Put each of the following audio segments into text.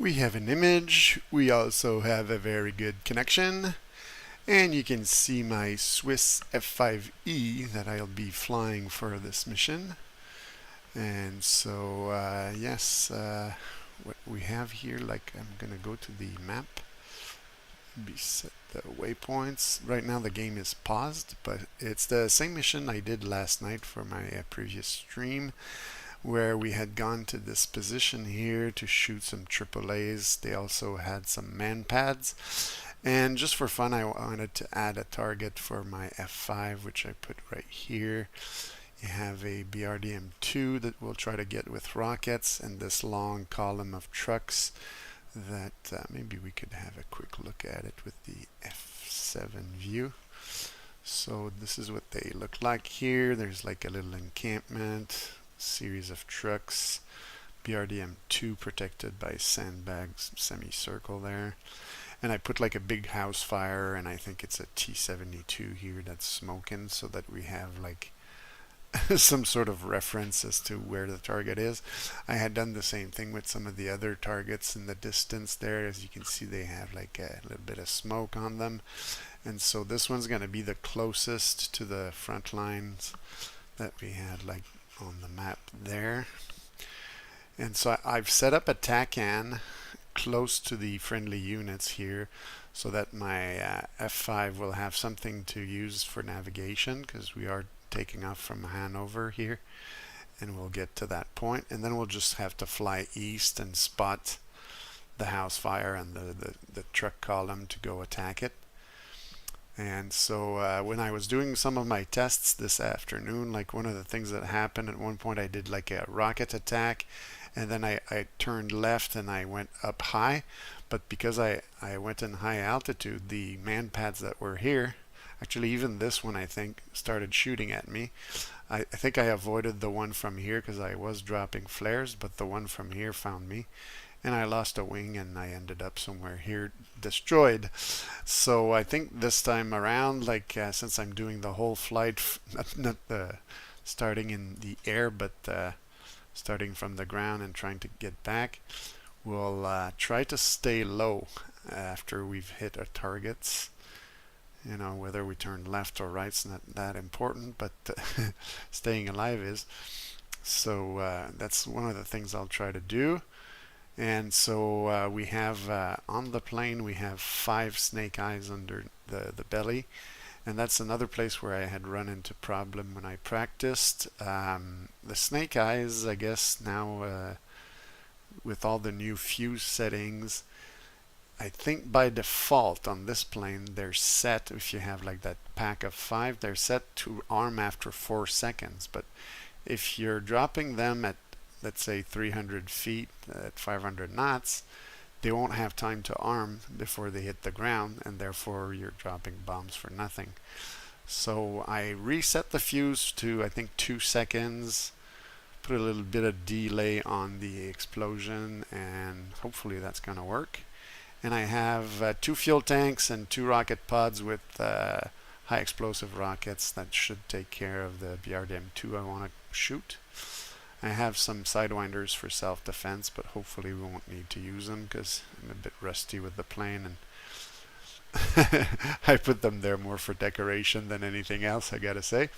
We have an image. We also have a very good connection. And you can see my Swiss F-5E that I'll be flying for this mission. And so, yes, what we have here, like I'm going to go to the map, set the waypoints. Right now the game is paused, but it's the same mission I did last night for my previous stream, where we had gone to this position here to shoot some AAAs. They also had some man pads. And just for fun, I wanted to add a target for my F5, which I put right here. You have a BRDM-2 that we'll try to get with rockets, and this long column of trucks that maybe we could have a quick look at it with the F7 view. So this is what they look like here. There's like a little encampment, series of trucks, BRDM-2 protected by sandbags, semicircle there. And I put like a big house fire, and I think it's a T-72 here that's smoking, so that we have like some sort of reference as to where the target is. I had done the same thing with some of the other targets in the distance there. As you can see, they have like a little bit of smoke on them. And so this one's going to be the closest to the front lines that we had like on the map there. And so I've set up a TACAN close to the friendly units here, so that my F5 will have something to use for navigation, because we are taking off from Hanover here, and we'll get to that point, and then we'll just have to fly east and spot the house fire and the truck column to go attack it. And so when I was doing some of my tests this afternoon, like one of the things that happened at one point, I did like a rocket attack, and then I turned left and I went up high. But because I went in high altitude, the man pads that were here, actually even this one I think, started shooting at me. I think I avoided the one from here because I was dropping flares, but the one from here found me. And I lost a wing, and I ended up somewhere here destroyed. So I think this time around, like since I'm doing the whole flight, not starting in the air, but starting from the ground and trying to get back, we'll try to stay low after we've hit our targets. You know, whether we turn left or right's not that important, but staying alive is. So that's one of the things I'll try to do. And so we have on the plane, we have 5 Snakeyes under the belly, and that's another place where I had run into problem when I practiced. The Snakeyes, I guess now with all the new fuse settings, I think by default on this plane they're set, if you have like that pack of 5, they're set to arm after 4 seconds. But if you're dropping them at, let's say, 300 feet at 500 knots, they won't have time to arm before they hit the ground, and therefore you're dropping bombs for nothing. So I reset the fuse to, I think, 2 seconds, put a little bit of delay on the explosion, and hopefully that's going to work. And I have 2 fuel tanks and 2 rocket pods with high explosive rockets that should take care of the BRDM-2 I want to shoot. I have some sidewinders for self-defense, but hopefully we won't need to use them because I'm a bit rusty with the plane, and I put them there more for decoration than anything else, I gotta say.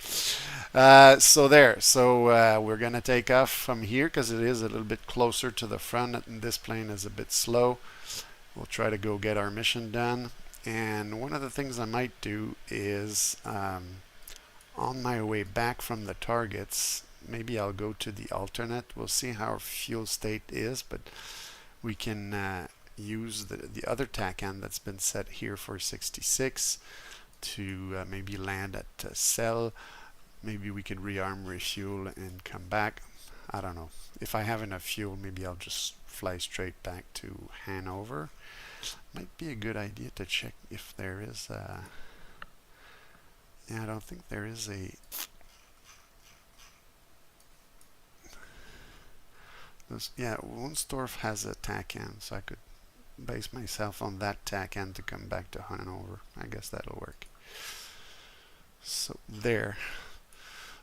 So we're gonna take off from here because it is a little bit closer to the front, and this plane is a bit slow. We'll try to go get our mission done. And one of the things I might do is on my way back from the targets, maybe I'll go to the alternate. We'll see how our fuel state is, but we can use the other TACAN that's been set here for 66 to maybe land at Cell. Maybe we can rearm, refuel, and come back. I don't know. If I have enough fuel, maybe I'll just fly straight back to Hanover. Might be a good idea to check if there is a... Yeah, I don't think there is a... Yeah, Wunstorf has a TACAN, so I could base myself on that TACAN to come back to Hanover. I guess that'll work. So there.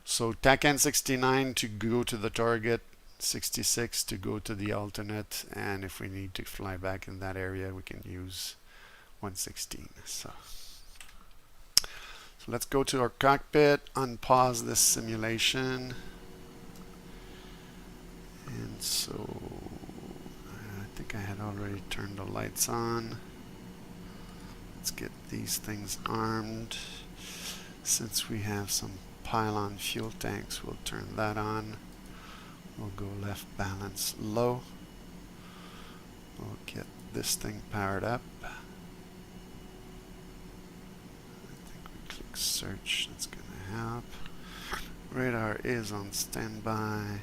So TACAN 69 to go to the target, 66 to go to the alternate, and if we need to fly back in that area we can use 116. So let's go to our cockpit, unpause this simulation, and so I think I had already turned the lights on. Let's get these things armed. Since we have some pylon fuel tanks, we'll turn that on. We'll go left balance low. We'll get this thing powered up. I think we click search, that's going to help. Radar is on standby.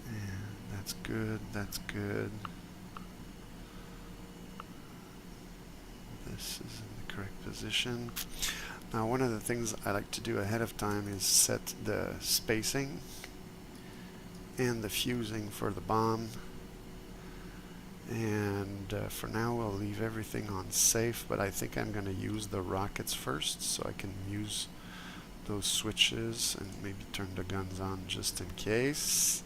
And that's good, that's good. This is in the correct position. Now, one of the things I like to do ahead of time is set the spacing and the fusing for the bomb. And for now we'll leave everything on safe, but I think I'm going to use the rockets first so I can use those switches and maybe turn the guns on just in case.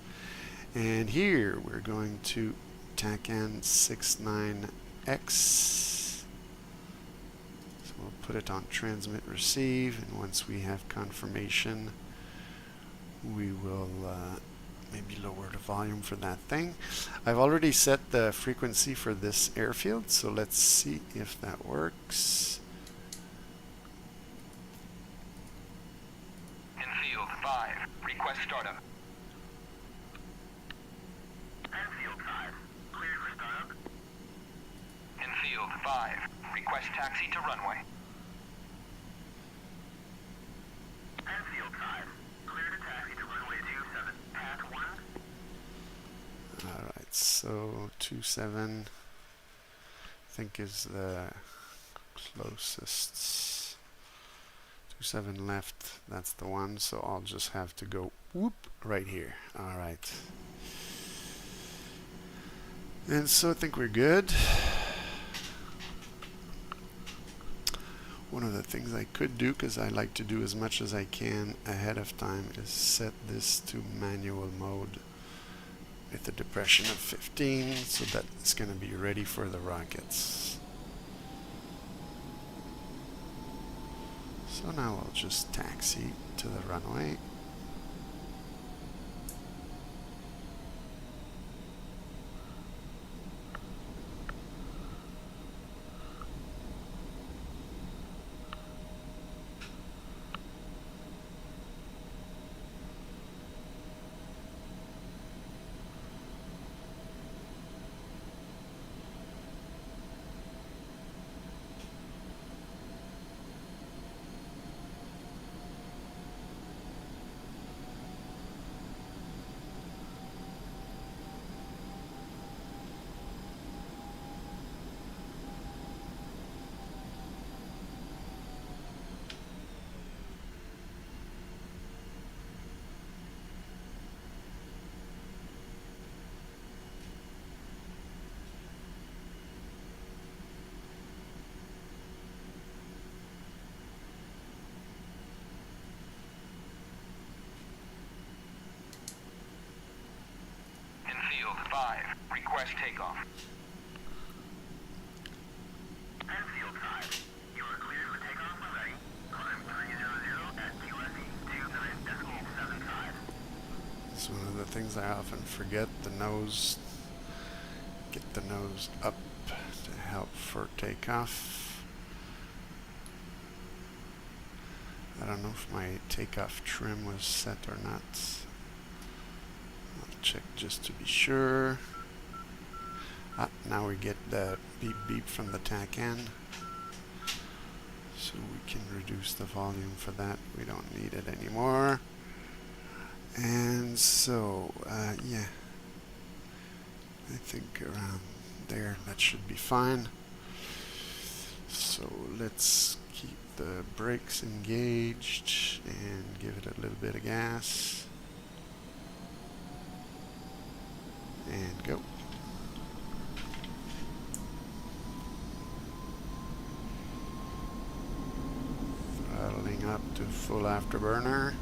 And here we're going to TACAN 69X. We'll put it on transmit receive, and once we have confirmation we will maybe lower the volume for that thing. I've already set the frequency for this airfield, so let's see if that works. In field 5, request startup. In field 5, cleared for startup. In field 5, request taxi to runway. In field 5, clear to taxi to runway 27, path 1. Alright, so 27 I think is the closest. 27 left, that's the one, so I'll just have to go whoop right here. Alright. And so I think we're good. One of the things I could do, because I like to do as much as I can ahead of time, is set this to manual mode with a depression of 15 so that it's going to be ready for the rockets. So now I'll just taxi to the runway. In field 5, request takeoff. In field 5, you are cleared for takeoff when ready. Climb 300 at QSE 29.75. It's one of the things I often forget, the nose. Get the nose up to help for takeoff. I don't know if my takeoff trim was set or not. I'll check just to be sure. Now we get the beep beep from the TACAN. So we can reduce the volume for that. We don't need it anymore. And so, yeah. I think around there that should be fine. So let's keep the brakes engaged and give it a little bit of gas. And go. Throttling up to full afterburner.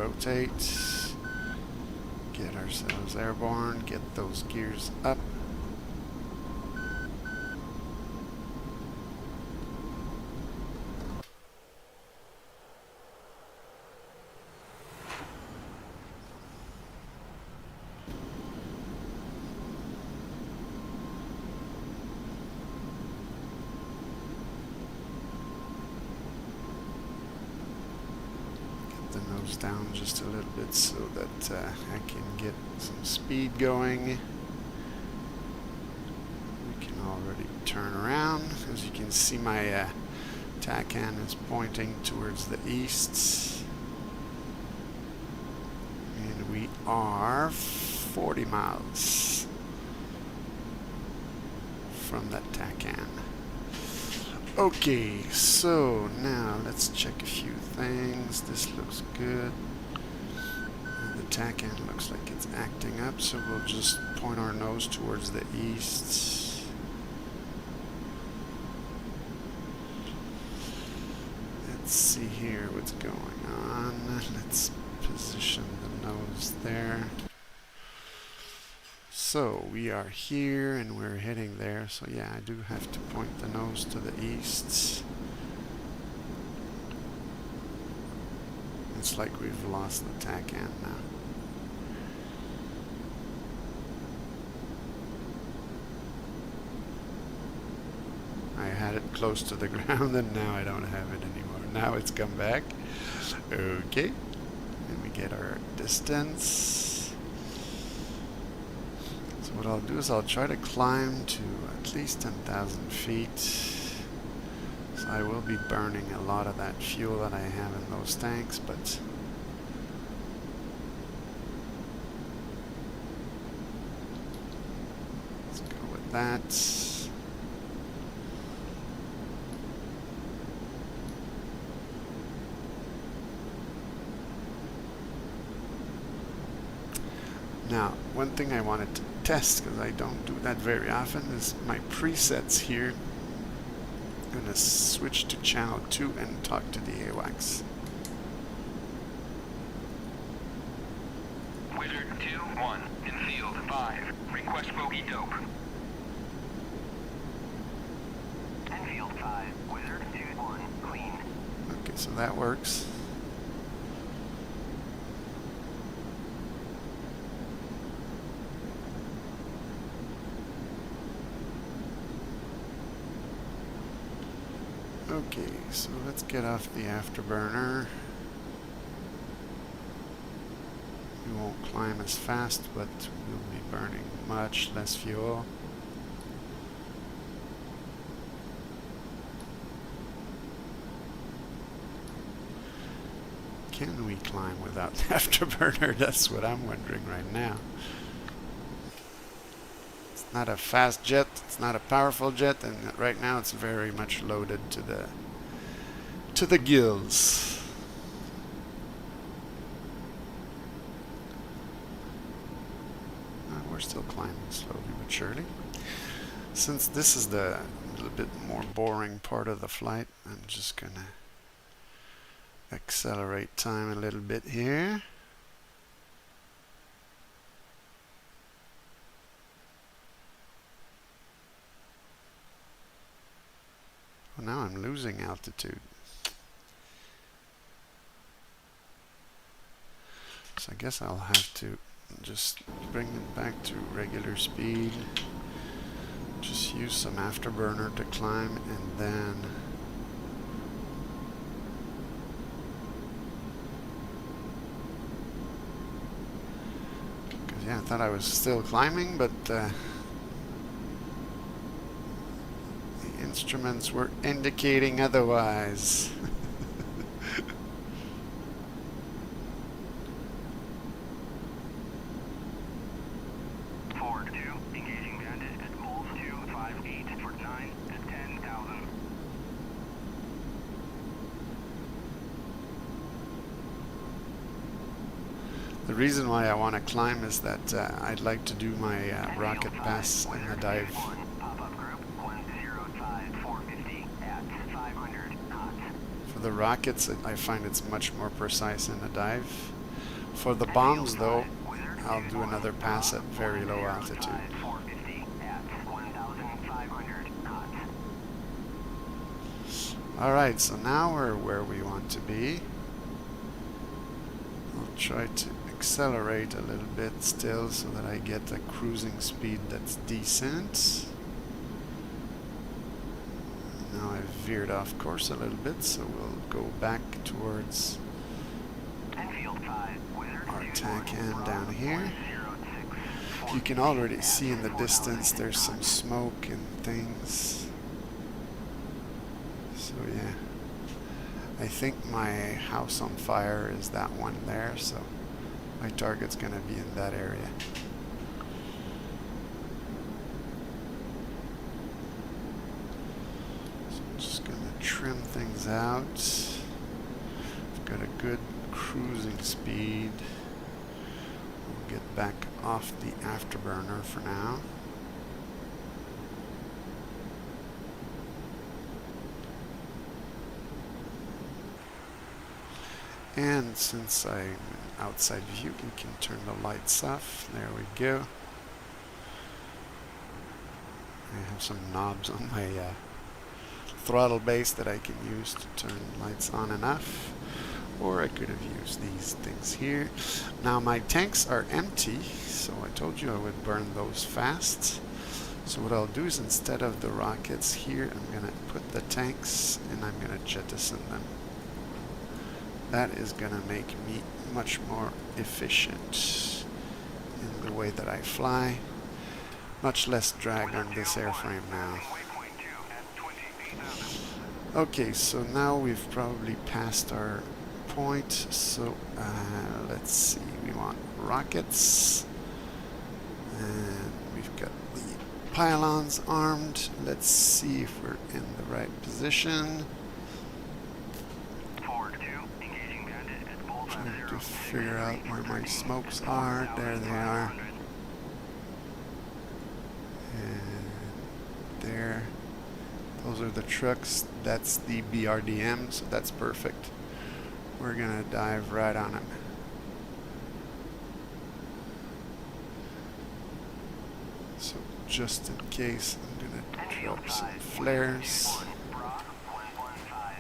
rotate, get ourselves airborne, get those gears up. The nose down just a little bit so that I can get some speed going. We can already turn around. As you can see, my TACAN is pointing towards the east. And we are 40 miles from that TACAN. Okay, so now let's check a few things. This looks good. And the TACAN looks like it's acting up, so we'll just point our nose towards the east. Let's see here what's going on. Let's position the nose there. So we are here and we're heading there, so yeah, I do have to point the nose to the east. It's like we've lost the TACAN now. I had it close to the ground and now I don't have it anymore. Now it's come back. Okay, and we get our distance. What I'll do is I'll try to climb to at least 10,000 feet. So I will be burning a lot of that fuel that I have in those tanks, but let's go with that. Now, one thing I wanted to test, because I don't do that very often, is my presets here. I'm going to switch to channel 2 and talk to the AWACS. Wizard 2-1 in field 5. Request bogey dope. In field 5. Wizard 2-1 clean. Okay, so that works. Okay, so let's get off the afterburner. We won't climb as fast, but we'll be burning much less fuel. Can we climb without the afterburner? That's what I'm wondering right now. It's not a fast jet, it's not a powerful jet, and right now it's very much loaded to the gills. We're still climbing slowly but surely. Since this is the little bit more boring part of the flight, I'm just gonna accelerate time a little bit here. Well, now I'm losing altitude. So I guess I'll have to just bring it back to regular speed. Just use some afterburner to climb, and then because yeah, I thought I was still climbing, but the instruments were indicating otherwise. The reason why I want to climb is that I'd like to do my rocket pass in the dive. For the rockets, I find it's much more precise in the dive. For the bombs though, I'll do another pass at very low altitude. Alright, so now we're where we want to be. I'll try to accelerate a little bit still so that I get a cruising speed that's decent. Now I've veered off course a little bit, so we'll go back towards our tank end down here. You can already see in the distance there's some smoke and things. So yeah, I think my house on fire is that one there, so my target's gonna be in that area. So I'm just gonna trim things out. I've got a good cruising speed. We'll get back off the afterburner for now. And since I'm outside view, we can turn the lights off. There we go. I have some knobs on my throttle base that I can use to turn lights on and off. Or I could have used these things here. Now my tanks are empty, so I told you I would burn those fast. So what I'll do is instead of the rockets here, I'm going to put the tanks and I'm going to jettison them. That is going to make me much more efficient in the way that I fly. Much less drag on this airframe now. Okay, so now we've probably passed our point. So let's see, we want rockets. And we've got the pylons armed. Let's see if we're in the right position. Trying to figure out where my smokes are. There they are. And there. Those are the trucks. That's the BRDM, so that's perfect. We're gonna dive right on it. So just in case, I'm gonna drop some flares.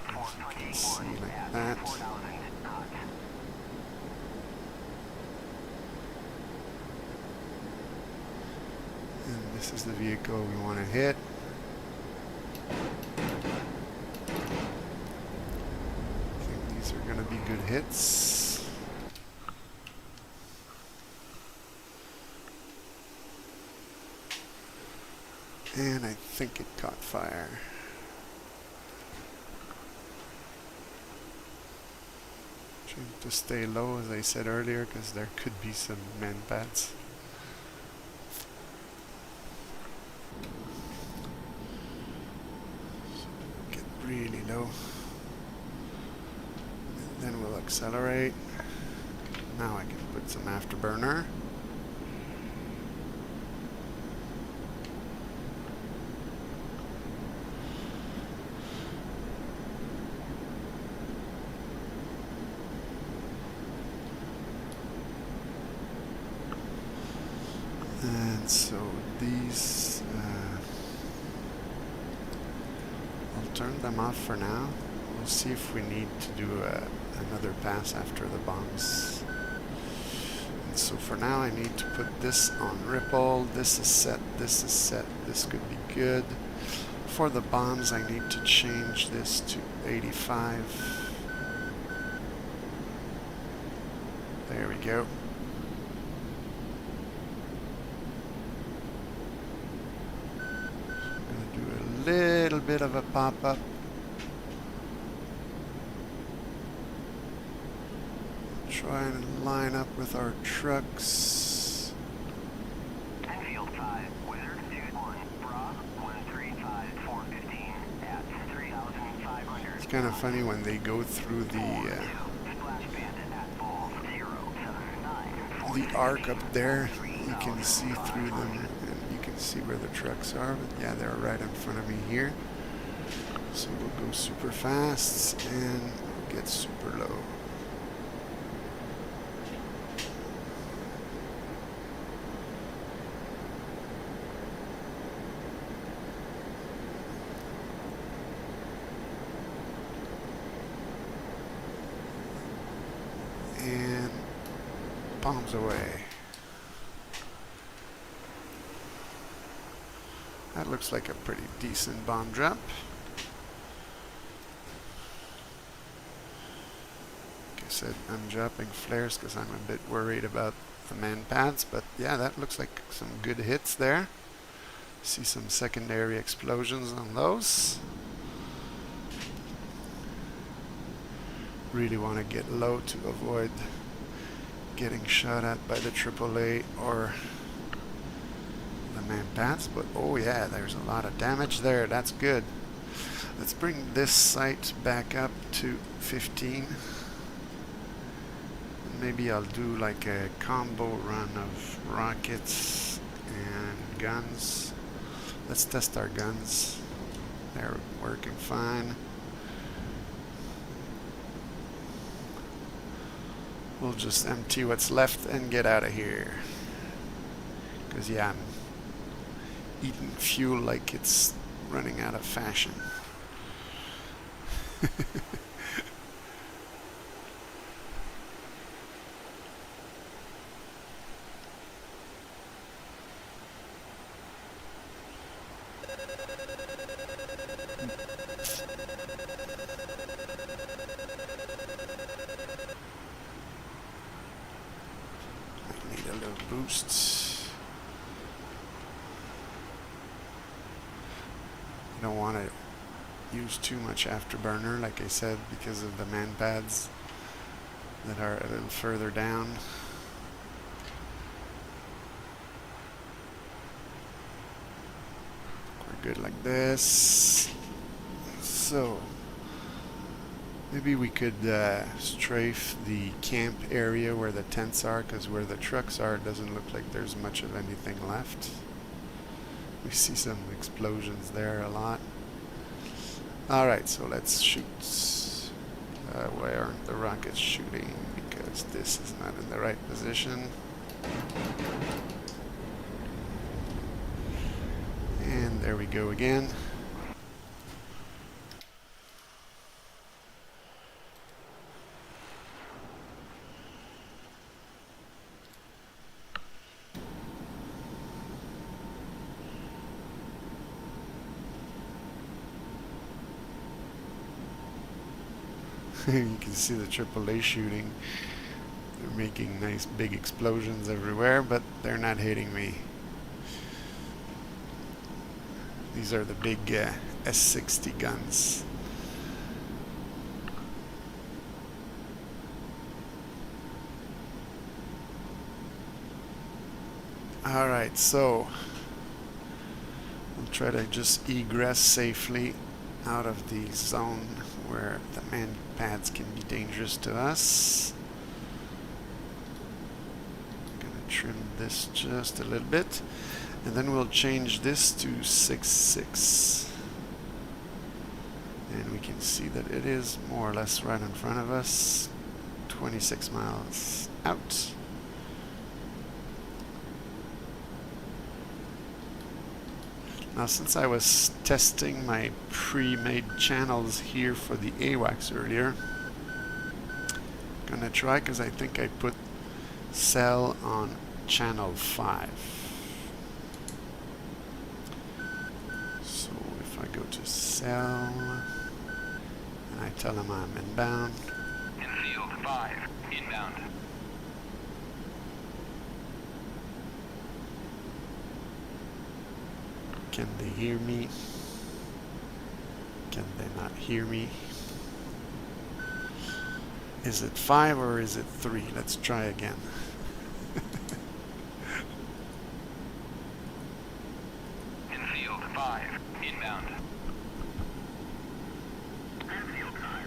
As you can see, like that. And this is the vehicle we want to hit. I think these are going to be good hits. And I think it caught fire. Trying to stay low, as I said earlier, because there could be some man pads. Get really low. And then we'll accelerate. Now I can put some afterburner. And so these, I'll turn them off for now. We'll see if we need to do another pass after the bombs. And so for now I need to put this on ripple. This is set, this is set, this could be good. For the bombs I need to change this to 85. There we go. Little bit of a pop-up. Try and line up with our trucks. Enfield 5, Wizard, Dude 1, Bra, 135, 415, at 3,500. It's kind of funny when they go through the arc up there. You can see through them. See where the trucks are, but yeah, they're right in front of me here. So we'll go super fast and get super low. bombs away. That looks like a pretty decent bomb drop. Like I said, I'm dropping flares because I'm a bit worried about the man pads, but yeah, that looks like some good hits there. See some secondary explosions on those. Really want to get low to avoid getting shot at by the AAA or the man pads, but oh yeah, there's a lot of damage there. That's good. Let's bring this sight back up to 15. Maybe I'll do like a combo run of rockets and guns. Let's test our guns. They're working fine. We'll just empty what's left and get out of here. Because yeah, I'm eating fuel like it's running out of fashion. Boost. You don't want to use too much afterburner, like I said, because of the man pads that are a little further down. We're good like this. So maybe we could strafe the camp area where the tents are, because where the trucks are, it doesn't look like there's much of anything left. We see some explosions there a lot. Alright, so let's shoot. Why aren't the rockets shooting? Because this is not in the right position. And there we go again. You can see the AAA shooting. They're making nice big explosions everywhere, but they're not hitting me. These are the big S-60 guns. Alright, so we'll try to just egress safely out of the zone where the man pads can be dangerous to us. I'm gonna trim this just a little bit, and then we'll change this to 6.6, and we can see that it is more or less right in front of us, 26 miles out. Now, since I was testing my pre-made channels here for the AWACS earlier, I'm gonna try, because I think I put cell on channel 5. So if I go to cell and I tell them I'm inbound. Concealed 5, inbound. Can they hear me? Can they not hear me? Is it 5 or is it 3? Let's try again. Concealed 5, inbound. Concealed 5,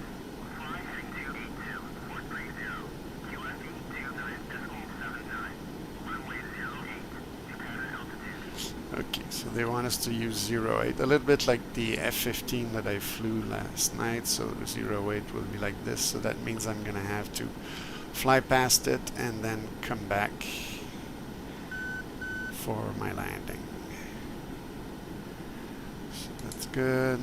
fly heading to 82, 430, QFE 29.79, runway 08, departure altitude. Okay, so they want us to use 08, a little bit like the F-15 that I flew last night. So the 08 will be like this, so that means I'm gonna have to fly past it and then come back for my landing. So that's good.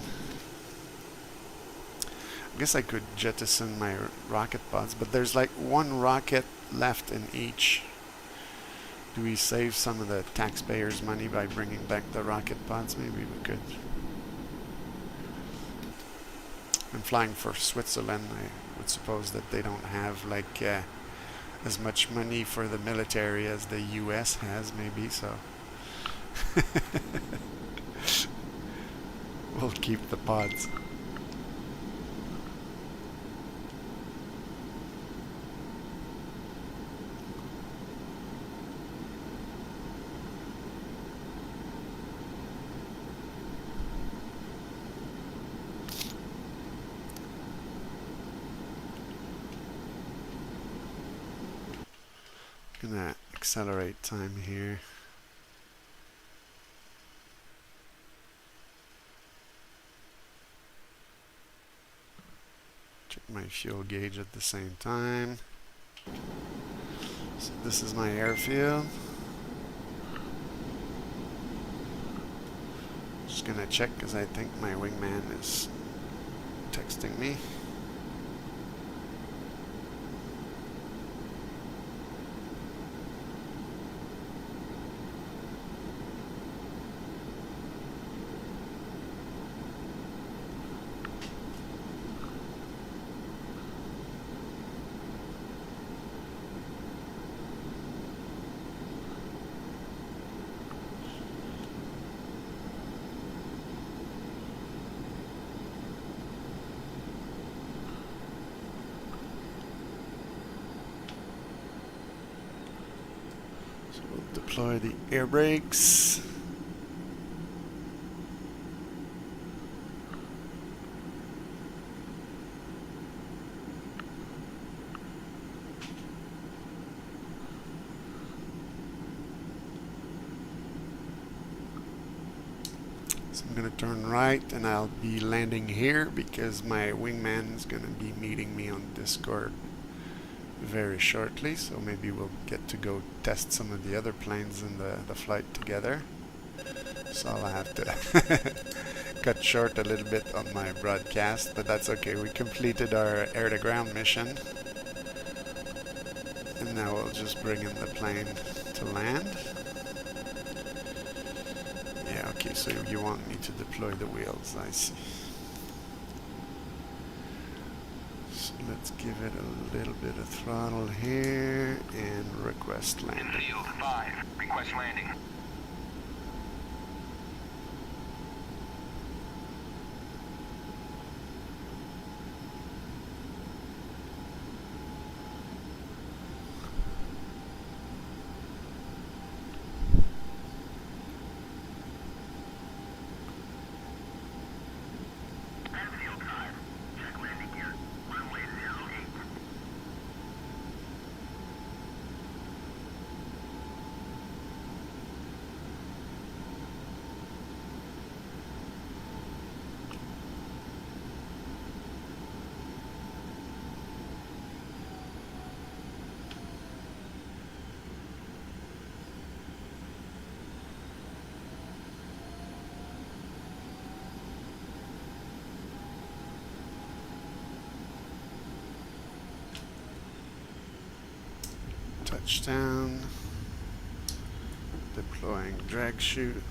I'm guess I could jettison my rocket pods, but there's like one rocket left in each. Do we save some of the taxpayers' money by bringing back the rocket pods? Maybe we could. I'm flying for Switzerland. I would suppose that they don't have like as much money for the military as the US has, maybe, so we'll keep the pods. Gonna accelerate time here. Check my fuel gauge at the same time. So this is my airfield. Just gonna check because I think my wingman is texting me. Deploy the air brakes. So I'm going to turn right and I'll be landing here because my wingman is going to be meeting me on Discord very shortly, so maybe we'll get to go test some of the other planes in the flight together. So I'll have to cut short a little bit on my broadcast, but that's okay. We completed our air-to-ground mission, and now we'll just bring in the plane to land. Yeah, okay, so you want me to deploy the wheels, I see. Let's give it a little bit of throttle here and request landing. Infield 5, request landing. Infield 5, check landing gear. Runway 08. Touchdown. Deploying drag chute.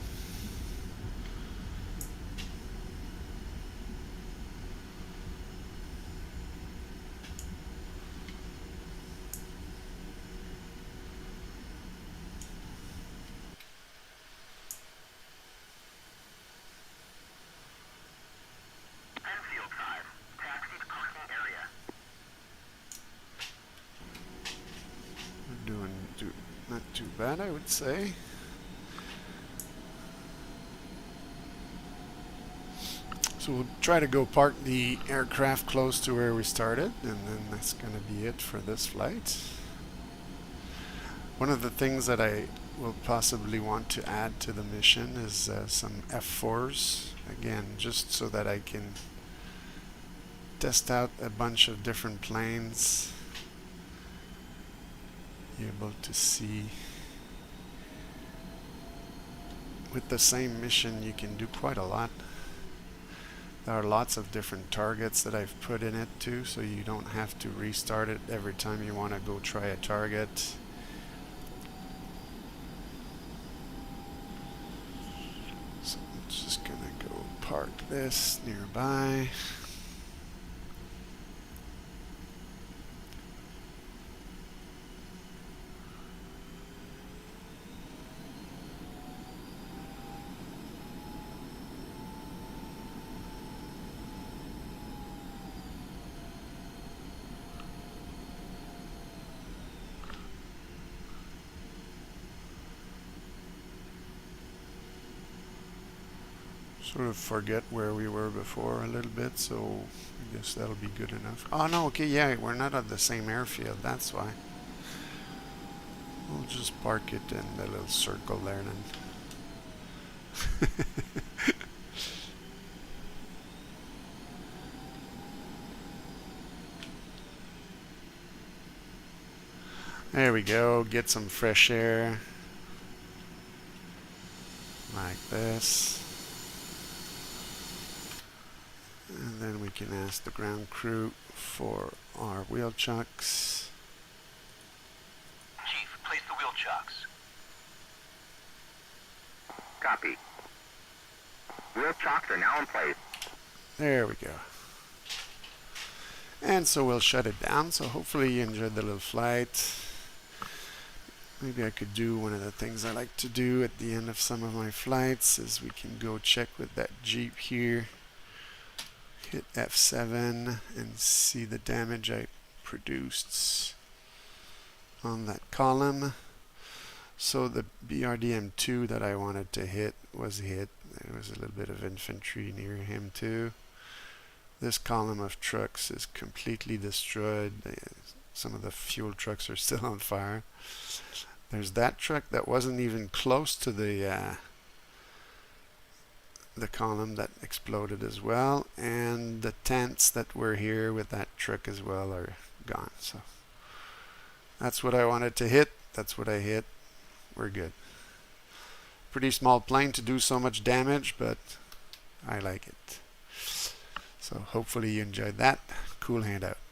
Infield 5, taxi to parking area. We're doing not too bad, I would say. So we'll try to go park the aircraft close to where we started, and then that's going to be it for this flight. One of the things that I will possibly want to add to the mission is some F4s, again, just so that I can test out a bunch of different planes. Be able to see with the same mission you can do quite a lot. There are lots of different targets that I've put in it too, so you don't have to restart it every time you want to go try a target. So I'm just gonna go park this nearby. Sort of forget where we were before a little bit, so I guess that'll be good enough. Oh no, okay, yeah, we're not at the same airfield, that's why. We'll just park it in the little circle there then. There we go, get some fresh air. Like this. And then we can ask the ground crew for our wheel chocks. Chief, place the wheel chocks. Copy. Wheel chocks are now in place. There we go. And so we'll shut it down. So hopefully you enjoyed the little flight. Maybe I could do one of the things I like to do at the end of some of my flights is we can go check with that Jeep here. Hit F7 and see the damage I produced on that column. So the BRDM2 that I wanted to hit was hit. There was a little bit of infantry near him too. This column of trucks is completely destroyed. Some of the fuel trucks are still on fire. There's that truck that wasn't even close to the column that exploded as well, and the tents that were here with that truck as well are gone. So that's what I wanted to hit. That's what I hit. We're good. Pretty small plane to do so much damage, but I like it. So hopefully you enjoyed that. Cool handout.